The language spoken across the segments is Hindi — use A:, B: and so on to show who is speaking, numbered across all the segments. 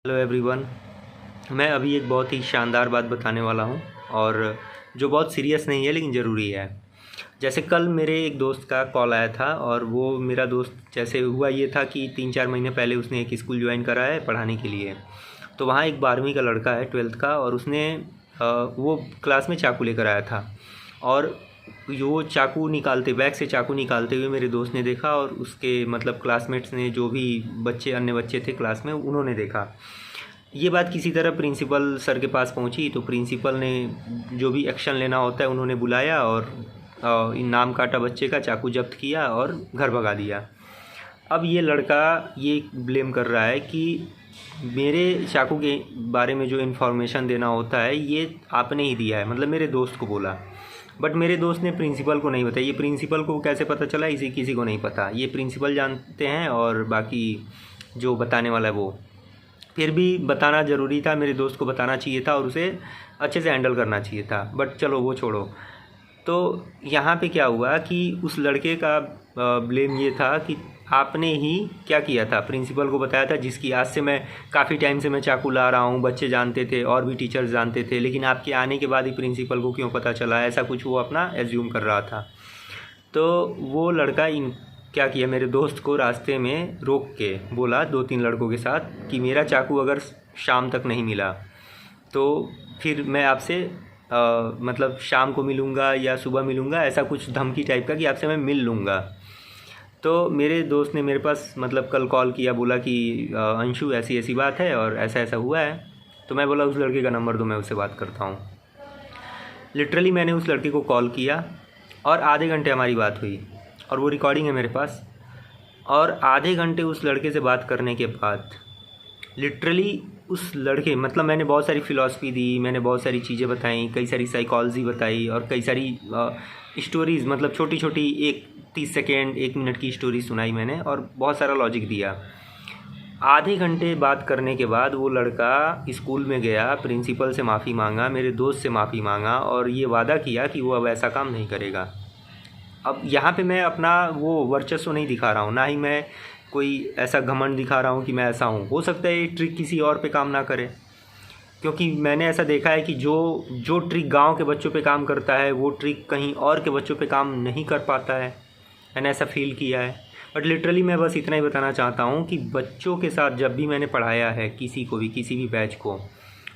A: Hello everyone. मैं अभी एक बहुत ही शानदार बात बताने वाला हूँ और जो बहुत सीरियस नहीं है लेकिन ज़रूरी है। जैसे कल मेरे एक दोस्त का कॉल आया था और वो मेरा दोस्त जैसे हुआ ये था कि 3-4 महीने पहले उसने एक स्कूल ज्वाइन करा है पढ़ाने के लिए। तो वहाँ एक 12वीं का लड़का है 12th का और उसने वो क्लास में चाकू लेकर आया था और वो चाकू निकालते बैग से चाकू निकालते हुए मेरे दोस्त ने देखा और उसके मतलब क्लासमेट्स ने जो भी बच्चे अन्य बच्चे थे क्लास में उन्होंने देखा। ये बात किसी तरह प्रिंसिपल सर के पास पहुंची तो प्रिंसिपल ने जो भी एक्शन लेना होता है उन्होंने बुलाया और नाम काटा बच्चे का, चाकू जब्त किया और घर भगा दिया। अब ये लड़का ये ब्लेम कर रहा है कि मेरे चाकू के बारे में जो इन्फॉर्मेशन देना होता है ये आपने ही दिया है, मतलब मेरे दोस्त को बोला। बट मेरे दोस्त ने प्रिंसिपल को नहीं बताया। ये प्रिंसिपल को कैसे पता चला इसी किसी को नहीं पता, ये प्रिंसिपल जानते हैं और बाकी जो बताने वाला है वो। फिर भी बताना ज़रूरी था, मेरे दोस्त को बताना चाहिए था और उसे अच्छे से हैंडल करना चाहिए था। बट चलो वो छोड़ो। तो यहाँ पे क्या हुआ कि उस लड़के का ब्लेम ये था कि आपने ही क्या किया था, प्रिंसिपल को बताया था, जिसकी आज से मैं काफ़ी टाइम से मैं चाकू ला रहा हूँ, बच्चे जानते थे और भी टीचर्स जानते थे, लेकिन आपके आने के बाद ही प्रिंसिपल को क्यों पता चला, ऐसा कुछ वो अपना एज्यूम कर रहा था। तो वो लड़का क्या किया, मेरे दोस्त को रास्ते में रोक के बोला 2-3 लड़कों के साथ कि मेरा चाकू अगर शाम तक नहीं मिला तो फिर मैं आपसे मतलब शाम को मिलूँगा या सुबह मिलूँगा, ऐसा कुछ धमकी टाइप का कि आपसे मैं मिल लूँगा। तो मेरे दोस्त ने मेरे पास मतलब कल कॉल किया, बोला कि अंशु ऐसी ऐसी बात है और ऐसा ऐसा हुआ है। तो मैं बोला उस लड़के का नंबर दो, मैं उससे बात करता हूँ। लिटरली मैंने उस लड़के को कॉल किया और आधे घंटे हमारी बात हुई और वो रिकॉर्डिंग है मेरे पास। और आधे घंटे उस लड़के से बात करने के बाद लिटरली उस लड़के मतलब मैंने बहुत सारी फ़िलॉसफी दी, मैंने बहुत सारी चीज़ें बताई, कई सारी साइकोलॉजी बताई और कई सारी स्टोरीज़, मतलब छोटी छोटी 30 सेकेंड 1 मिनट की स्टोरी सुनाई मैंने और बहुत सारा लॉजिक दिया। आधे घंटे बात करने के बाद वो लड़का स्कूल में गया, प्रिंसिपल से माफ़ी मांगा, मेरे दोस्त से माफ़ी मांगा और ये वादा किया कि वो अब ऐसा काम नहीं करेगा। अब यहाँ पे मैं अपना वो वर्चस्व नहीं दिखा रहा हूँ, ना ही मैं कोई ऐसा घमंड दिखा रहा हूँ कि मैं ऐसा हूँ। हो सकता है ये ट्रिक किसी और पे काम ना करे, क्योंकि मैंने ऐसा देखा है कि जो ट्रिक गांव के बच्चों पे काम करता है वो ट्रिक कहीं और के बच्चों पे काम नहीं कर पाता है। मैंने ऐसा फील किया है। बट लिटरली मैं बस इतना ही बताना चाहता हूँ कि बच्चों के साथ जब भी मैंने पढ़ाया है किसी को भी, किसी भी बैच को,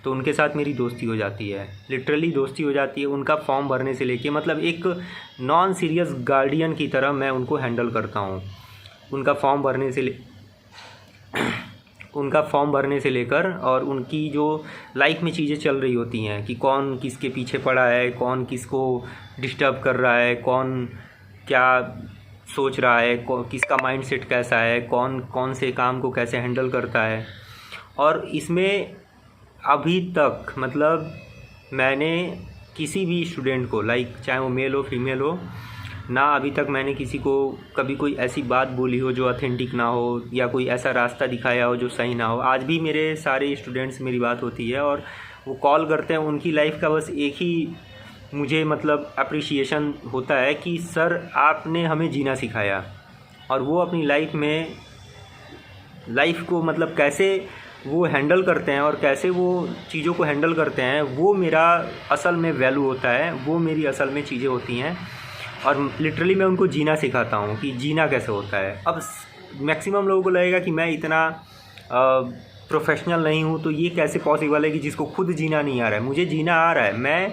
A: तो उनके साथ मेरी दोस्ती हो जाती है, लिटरली दोस्ती हो जाती है। उनका फॉर्म भरने से लेके मतलब एक नॉन सीरियस गार्डियन की तरह मैं उनको हैंडल करता हूँ। उनका फॉर्म भरने से लेकर और उनकी जो लाइफ में चीज़ें चल रही होती हैं कि कौन किसके पीछे पड़ा है, कौन किसको डिस्टर्ब कर रहा है, कौन क्या सोच रहा है, किसका माइंडसेट कैसा है, कौन कौन से काम को कैसे हैंडल करता है। और इसमें अभी तक मतलब मैंने किसी भी स्टूडेंट को, लाइक चाहे वो मेल हो फीमेल हो ना, अभी तक मैंने किसी को कभी कोई ऐसी बात बोली हो जो ऑथेंटिक ना हो या कोई ऐसा रास्ता दिखाया हो जो सही ना हो। आज भी मेरे सारे स्टूडेंट्स मेरी बात होती है और वो कॉल करते हैं, उनकी लाइफ का बस एक ही मुझे मतलब अप्रिसिएशन होता है कि सर आपने हमें जीना सिखाया। और वो अपनी लाइफ को मतलब कैसे वो हैंडल करते हैं और कैसे वो चीज़ों को हैंडल करते हैं, वो मेरा असल में वैल्यू होता है, वो मेरी असल में चीज़ें होती हैं। और लिटरली मैं उनको जीना सिखाता हूँ कि जीना कैसे होता है। अब मैक्सिमम लोगों को लगेगा कि मैं इतना प्रोफेशनल नहीं हूँ, तो ये कैसे पॉसिबल है कि जिसको खुद जीना नहीं आ रहा है। मुझे जीना आ रहा है। मैं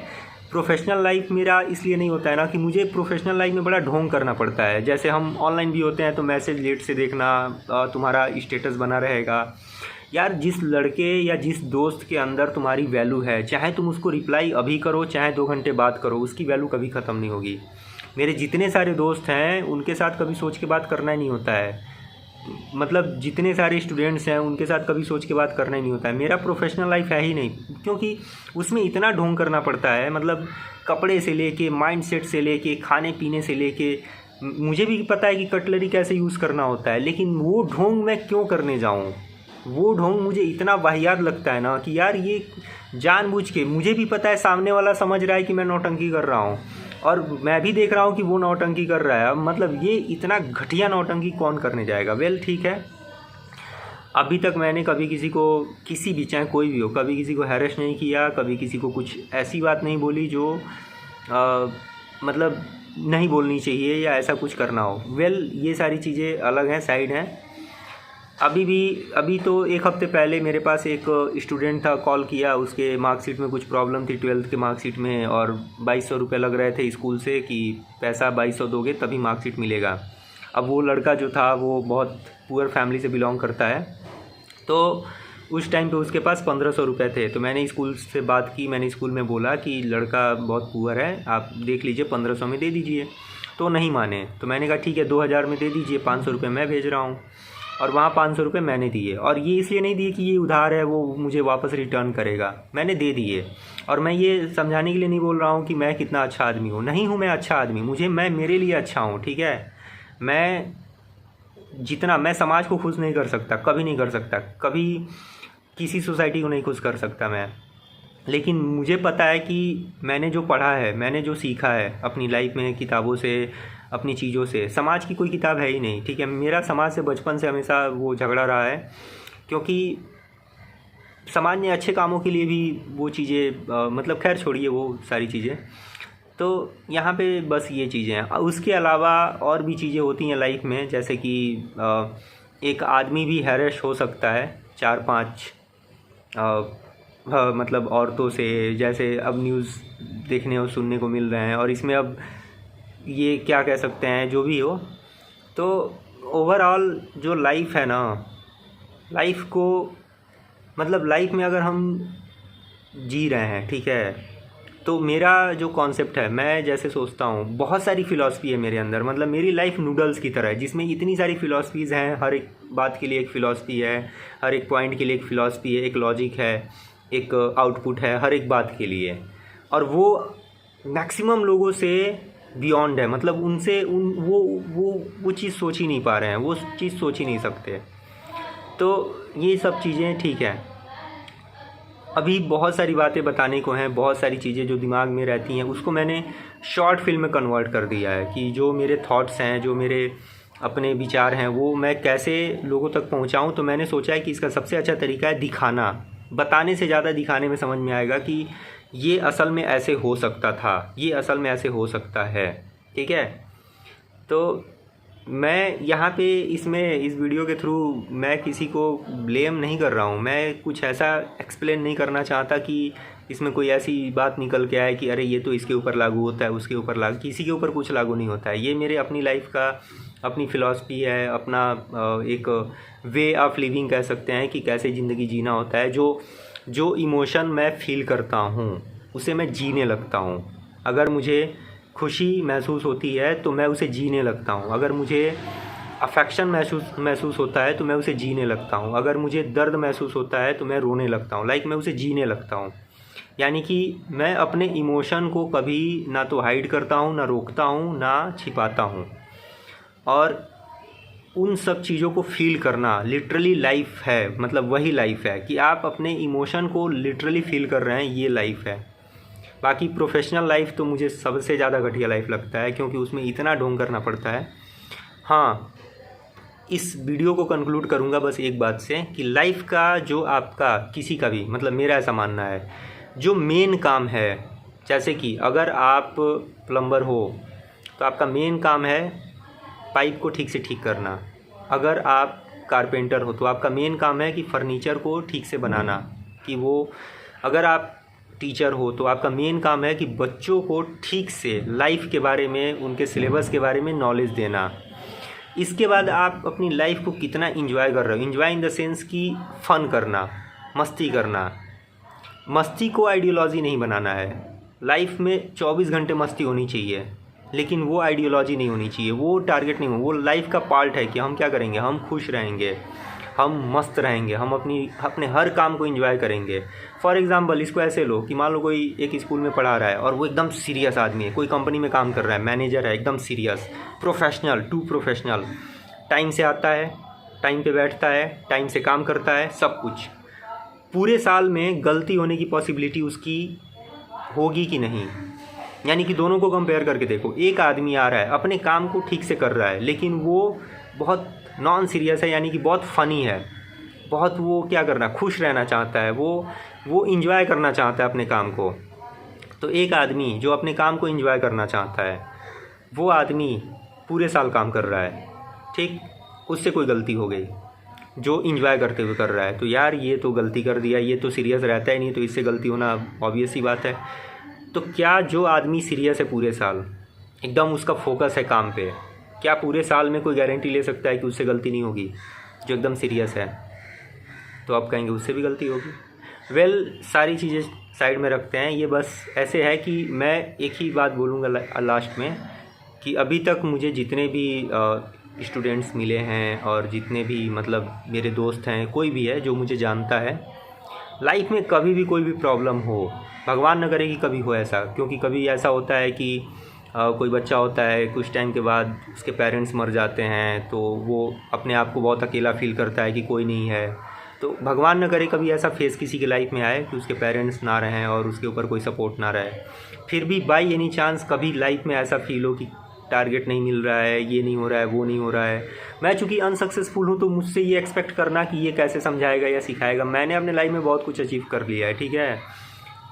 A: प्रोफेशनल लाइफ मेरा इसलिए नहीं होता है ना कि मुझे प्रोफेशनल लाइफ में बड़ा ढोंग करना पड़ता है। जैसे हम ऑनलाइन भी होते हैं तो मैसेज लेट से देखना, तुम्हारा स्टेटस बना रहेगा। यार जिस लड़के या जिस दोस्त के अंदर तुम्हारी वैल्यू है, चाहे तुम उसको रिप्लाई अभी करो चाहे 2 घंटे बाद करो, उसकी वैल्यू कभी ख़त्म नहीं होगी। मेरे जितने सारे दोस्त हैं उनके साथ कभी सोच के बात करना ही नहीं होता है, मतलब जितने सारे स्टूडेंट्स हैं उनके साथ कभी सोच के बात करना ही नहीं होता है। मेरा प्रोफेशनल लाइफ है ही नहीं, क्योंकि उसमें इतना ढोंग करना पड़ता है, मतलब कपड़े से लेके, माइंडसेट से लेके, खाने पीने से लेके। मुझे भी पता है कि कटलरी कैसे यूज़ करना होता है, लेकिन वो ढोंग मैं क्यों करने जाऊँ। वो ढोंग मुझे इतना वाहियात लगता है ना कि यार ये जानबूझ के, मुझे भी पता है सामने वाला समझ रहा है कि मैं नौटंकी कर रहा हूँ और मैं भी देख रहा हूँ कि वो नौटंकी कर रहा है। मतलब ये इतना घटिया नौटंकी कौन करने जाएगा। वेल ठीक है, अभी तक मैंने कभी किसी को, किसी भी, चाहे कोई भी हो, कभी किसी को हैरेस नहीं किया, कभी किसी को कुछ ऐसी बात नहीं बोली जो मतलब नहीं बोलनी चाहिए या ऐसा कुछ करना हो। ये सारी चीज़ें अलग हैं, साइड हैं। अभी तो एक हफ़्ते पहले मेरे पास एक स्टूडेंट था, कॉल किया, उसके मार्कशीट में कुछ प्रॉब्लम थी 12th के मार्कशीट में, और 2200 रुपये लग रहे थे स्कूल से कि पैसा 2200 दोगे तभी मार्कशीट मिलेगा। अब वो लड़का जो था वो बहुत पुअर फैमिली से बिलोंग करता है, तो उस टाइम पे उसके पास 1500 रुपये थे। तो मैंने स्कूल से बात की, मैंने स्कूल में बोला कि लड़का बहुत पुअर है, आप देख लीजिए 1500 में दे दीजिए। तो नहीं माने, तो मैंने कहा ठीक है 2000 में दे दीजिए, 500 रुपये मैं भेज रहा हूँ। और वहाँ 500 रुपये मैंने दिए, और ये इसलिए नहीं दिए कि ये उधार है, वो मुझे वापस रिटर्न करेगा, मैंने दे दिए। और मैं ये समझाने के लिए नहीं बोल रहा हूँ कि मैं कितना अच्छा आदमी हूँ, नहीं हूँ मैं अच्छा आदमी, मैं मेरे लिए अच्छा हूँ, ठीक है। मैं समाज को खुश नहीं कर सकता, कभी नहीं कर सकता, कभी किसी सोसाइटी को नहीं खुश कर सकता मैं, लेकिन मुझे पता है कि मैंने जो पढ़ा है, मैंने जो सीखा है अपनी लाइफ में, किताबों से, अपनी चीज़ों से, समाज की कोई किताब है ही नहीं, ठीक है। मेरा समाज से बचपन से हमेशा वो झगड़ा रहा है, क्योंकि समाज ने अच्छे कामों के लिए भी वो चीज़ें मतलब खैर छोड़िए वो सारी चीज़ें। तो यहाँ पे बस ये चीज़ें हैं। उसके अलावा और भी चीज़ें होती हैं लाइफ में, जैसे कि एक आदमी भी हैरेस हो सकता है 4-5 मतलब औरतों से, जैसे अब न्यूज़ देखने और सुनने को मिल रहे हैं। और इसमें अब ये क्या कह सकते हैं, जो भी हो, तो ओवरऑल जो लाइफ है ना, लाइफ को मतलब लाइफ में अगर हम जी रहे हैं, ठीक है, तो मेरा जो कॉन्सेप्ट है, मैं जैसे सोचता हूँ, बहुत सारी फ़िलॉसफी है मेरे अंदर, मतलब मेरी लाइफ नूडल्स की तरह है, जिसमें इतनी सारी फ़िलॉसफीज़ हैं, हर एक बात के लिए एक फ़िलॉसफी है, हर एक पॉइंट के लिए एक फ़िलॉसफी है, एक लॉजिक है, एक आउटपुट है हर एक बात के लिए। और वो मैक्सिमम लोगों से बियॉन्ड है, मतलब उनसे वो चीज़ सोच ही नहीं पा रहे हैं, वो चीज़ सोच ही नहीं सकते। तो ये सब चीज़ें ठीक है। अभी बहुत सारी बातें बताने को हैं, बहुत सारी चीज़ें जो दिमाग में रहती हैं, उसको मैंने शॉर्ट फिल्म में कन्वर्ट कर दिया है कि जो मेरे थॉट्स हैं, जो मेरे अपने विचार हैं, वो मैं कैसे लोगों तक पहुंचाऊं। तो मैंने सोचा है कि इसका सबसे अच्छा तरीका है दिखाना, बताने से ज़्यादा दिखाने में समझ में आएगा कि ये असल में ऐसे हो सकता था, ये असल में ऐसे हो सकता है, ठीक है। तो मैं यहाँ पे इस वीडियो के थ्रू मैं किसी को ब्लेम नहीं कर रहा हूँ, मैं कुछ ऐसा एक्सप्लेन नहीं करना चाहता कि इसमें कोई ऐसी बात निकल के आए कि अरे ये तो इसके ऊपर लागू होता है, उसके ऊपर लागू, किसी के ऊपर कुछ लागू नहीं होता है। ये मेरे अपनी लाइफ का, अपनी फ़िलॉसफी है, अपना एक वे ऑफ लिविंग कह सकते हैं कि कैसे ज़िंदगी जीना होता है। जो इमोशन मैं फ़ील करता हूँ उसे मैं जीने लगता हूँ। अगर मुझे खुशी महसूस होती है तो मैं उसे जीने लगता हूँ, अगर मुझे अफेक्शन महसूस होता है तो मैं उसे जीने लगता हूँ, अगर मुझे दर्द महसूस होता है तो मैं रोने लगता हूँ, मैं उसे जीने लगता हूँ। यानी कि मैं अपने इमोशन को कभी ना तो हाइड करता हूँ, ना रोकता हूँ, ना छिपाता हूँ। और उन सब चीज़ों को फ़ील करना लिटरली लाइफ है, मतलब वही लाइफ है कि आप अपने इमोशन को लिटरली फ़ील कर रहे हैं, ये लाइफ है। बाकी प्रोफेशनल लाइफ तो मुझे सबसे ज़्यादा घटिया लाइफ लगता है, क्योंकि उसमें इतना ढोंग करना पड़ता है। हाँ, इस वीडियो को कंक्लूड करूँगा बस एक बात से कि लाइफ का जो आपका किसी का भी, मतलब मेरा ऐसा मानना है, जो मेन काम है, जैसे कि अगर आप प्लम्बर हो तो आपका मेन काम है पाइप को ठीक से ठीक करना, अगर आप कारपेंटर हो तो आपका मेन काम है कि फर्नीचर को ठीक से बनाना, कि वो, अगर आप टीचर हो तो आपका मेन काम है कि बच्चों को ठीक से लाइफ के बारे में, उनके सिलेबस के बारे में नॉलेज देना। इसके बाद आप अपनी लाइफ को कितना इंजॉय कर रहे हो, इंजॉय इन द सेंस कि फ़न करना, मस्ती करना। मस्ती को आइडियोलॉजी नहीं बनाना है, लाइफ में 24 घंटे मस्ती होनी चाहिए, लेकिन वो आइडियोलॉजी नहीं होनी चाहिए, वो टारगेट नहीं हो, वो लाइफ का पार्ट है कि हम क्या करेंगे, हम खुश रहेंगे, हम मस्त रहेंगे, हम अपने हर काम को एंजॉय करेंगे। फॉर एग्जांपल इसको ऐसे लो कि मान लो कोई एक स्कूल में पढ़ा रहा है और वो एकदम सीरियस आदमी है, कोई कंपनी में काम कर रहा है, मैनेजर है, एकदम serious, professional to professional, time से आता है, टाइम पे बैठता है, टाइम से काम करता है, सब कुछ। पूरे साल में गलती होने की पॉसिबिलिटी उसकी होगी कि नहीं, यानी कि दोनों को कंपेयर करके देखो। एक आदमी आ रहा है, अपने काम को ठीक से कर रहा है, लेकिन वो बहुत नॉन सीरियस है, यानी कि बहुत फ़नी है, बहुत वो क्या करना, खुश रहना चाहता है, वो इंजॉय करना चाहता है अपने काम को। तो एक आदमी जो अपने काम को इंजॉय करना चाहता है, वो आदमी पूरे साल काम कर रहा है, ठीक, उससे कोई गलती हो गई जो इंजॉय करते हुए कर रहा है, तो यार ये तो गलती कर दिया, ये तो सीरियस रहता ही नहीं, तो इससे गलती होना ऑब्वियस सी बात है। तो क्या जो आदमी सीरियस है पूरे साल, एकदम उसका फोकस है काम पे, क्या पूरे साल में कोई गारंटी ले सकता है कि उससे गलती नहीं होगी? जो एकदम सीरियस है, तो आप कहेंगे उससे भी गलती होगी। सारी चीज़ें साइड में रखते हैं, ये बस ऐसे है कि मैं एक ही बात बोलूँगा लास्ट में, कि अभी तक मुझे जितने भी स्टूडेंट्स मिले हैं और जितने भी मतलब मेरे दोस्त हैं, कोई भी है जो मुझे जानता है, लाइफ में कभी भी कोई भी प्रॉब्लम हो, भगवान न करे कि कभी हो ऐसा, क्योंकि कभी ऐसा होता है कि कोई बच्चा होता है, कुछ टाइम के बाद उसके पेरेंट्स मर जाते हैं, तो वो अपने आप को बहुत अकेला फील करता है कि कोई नहीं है। तो भगवान न करे कभी ऐसा फेस किसी की लाइफ में आए कि उसके पेरेंट्स ना रहें और उसके ऊपर कोई सपोर्ट ना रहे। फिर भी बाई एनी चांस कभी लाइफ में ऐसा फील हो कि टारगेट नहीं मिल रहा है, ये नहीं हो रहा है, वो नहीं हो रहा है, मैं चूँकि अनसक्सेसफुल हूँ, तो मुझसे ये एक्सपेक्ट करना कि ये कैसे समझाएगा या सिखाएगा। मैंने अपने लाइफ में बहुत कुछ अचीव कर लिया है, ठीक है,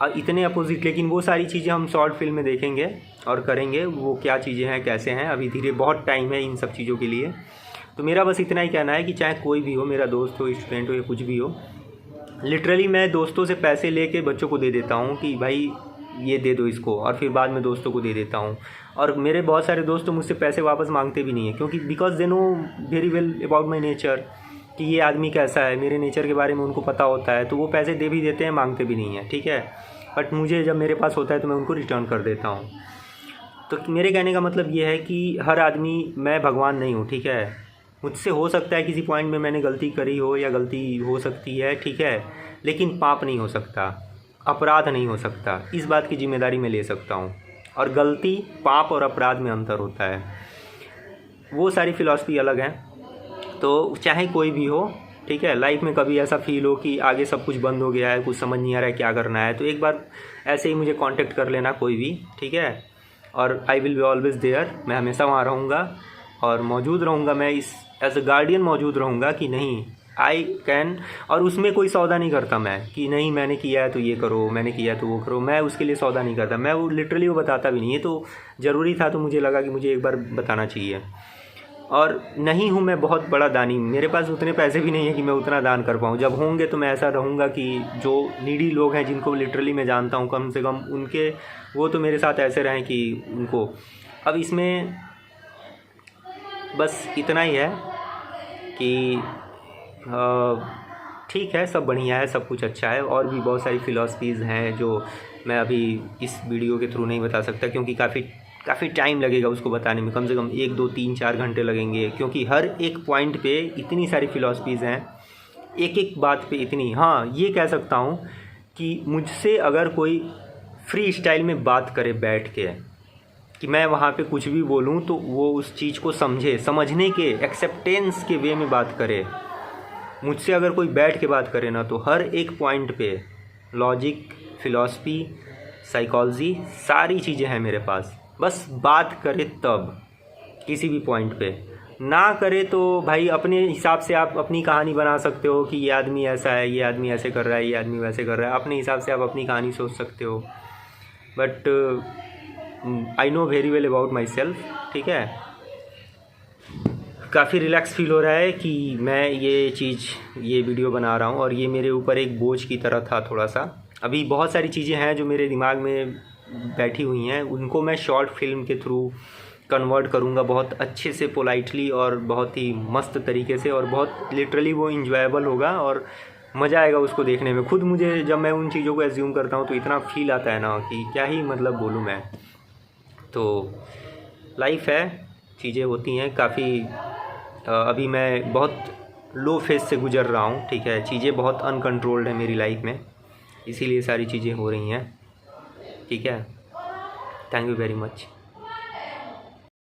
A: और इतने अपोजिट, लेकिन वो सारी चीज़ें हम शॉर्ट फिल्म में देखेंगे और करेंगे, वो क्या चीज़ें हैं, कैसे हैं, अभी धीरे बहुत टाइम है इन सब चीज़ों के लिए। तो मेरा बस इतना ही कहना है कि चाहे कोई भी हो, मेरा दोस्त हो, स्टूडेंट हो या कुछ भी हो, लिटरली मैं दोस्तों से पैसे लेके बच्चों को दे देता हूँ कि भाई ये दे दो इसको, और फिर बाद में दोस्तों को दे देता हूँ। और मेरे बहुत सारे दोस्त मुझसे पैसे वापस मांगते भी नहीं हैं, क्योंकि because they know very well about my nature, कि ये आदमी कैसा है, मेरे नेचर के बारे में उनको पता होता है, तो वो पैसे दे भी देते हैं, मांगते भी नहीं हैं, ठीक है। बट मुझे जब मेरे पास होता है तो मैं उनको रिटर्न कर देता हूँ। तो मेरे कहने का मतलब ये है कि हर आदमी, मैं भगवान नहीं हूँ, ठीक है, मुझसे हो सकता है किसी पॉइंट में मैंने गलती करी हो या गलती हो सकती है, ठीक है, लेकिन पाप नहीं हो सकता, अपराध नहीं हो सकता, इस बात की जिम्मेदारी मैं ले सकता हूँ। और गलती, पाप और अपराध में अंतर होता है, वो सारी फिलॉसफी अलग है। तो चाहे कोई भी हो, ठीक है, लाइफ में कभी ऐसा फील हो कि आगे सब कुछ बंद हो गया है, कुछ समझ नहीं आ रहा है क्या करना है, तो एक बार ऐसे ही मुझे कांटेक्ट कर लेना कोई भी, ठीक है, और I will be always there, मैं हमेशा वहाँ रहूँगा और मौजूद रहूँगा, मैं इस एज अ गार्डियन मौजूद रहूँगा कि नहीं आई कैन। और उसमें कोई सौदा नहीं करता मैं कि नहीं मैंने किया है तो ये करो, मैंने किया है तो वो करो, मैं उसके लिए सौदा नहीं करता, मैं वो लिटरली वो बताता भी नहीं है। तो ज़रूरी था, तो मुझे लगा कि मुझे एक बार बताना चाहिए। और नहीं हूँ मैं बहुत बड़ा दानी, मेरे पास उतने पैसे भी नहीं है कि मैं उतना दान कर पाऊँ। जब होंगे तो मैं ऐसा रहूँगा कि जो नीडी लोग हैं, जिनको लिटरली मैं जानता हूँ, कम से कम उनके, वो तो मेरे साथ ऐसे रहें कि उनको। अब इसमें बस इतना ही है कि ठीक है, सब बढ़िया है, सब कुछ अच्छा है। और भी बहुत सारी फ़िलॉसफीज़ हैं जो मैं अभी इस वीडियो के थ्रू नहीं बता सकता, क्योंकि काफ़ी टाइम लगेगा उसको बताने में, कम से कम 1, 2, 3, 4 घंटे लगेंगे, क्योंकि हर एक पॉइंट पे इतनी सारी फ़िलॉसफीज़ हैं, एक एक बात पे इतनी। हाँ, ये कह सकता हूँ कि मुझसे अगर कोई फ्री स्टाइल में बात करे बैठ के, कि मैं वहाँ पे कुछ भी बोलूँ तो वो उस चीज़ को समझे, समझने के, एक्सेप्टेंस के वे में बात करे, मुझसे अगर कोई बैठ के बात करे ना, तो हर एक पॉइंट पे लॉजिक, फ़िलॉसफी, साइकोलॉजी, सारी चीज़ें हैं मेरे पास। बस बात करे तब, किसी भी पॉइंट पे ना करे तो भाई अपने हिसाब से आप अपनी कहानी बना सकते हो कि ये आदमी ऐसा है, ये आदमी ऐसे कर रहा है, ये आदमी वैसे कर रहा है, अपने हिसाब से आप अपनी कहानी सोच सकते हो। But I know very well about my self, ठीक है। काफ़ी रिलैक्स फील हो रहा है कि मैं ये वीडियो बना रहा हूँ, और ये मेरे ऊपर एक बोझ की तरह था थोड़ा सा। अभी बहुत सारी चीज़ें हैं जो मेरे दिमाग में बैठी हुई हैं, उनको मैं शॉर्ट फिल्म के थ्रू कन्वर्ट करूँगा बहुत अच्छे से, पोलाइटली और बहुत ही मस्त तरीके से, और बहुत लिटरली वो इंजॉयबल होगा और मज़ा आएगा उसको देखने में। खुद मुझे जब मैं उन चीज़ों को एज्यूम करता हूँ तो इतना फील आता है ना कि क्या ही मतलब बोलूँ मैं। तो लाइफ है, चीज़ें होती हैं काफ़ी। अभी मैं बहुत लो फेज से गुज़र रहा हूँ, ठीक है, चीज़ें बहुत अनकंट्रोल्ड है मेरी लाइफ में, इसीलिए सारी चीज़ें हो रही हैं, ठीक है। Thank you very much.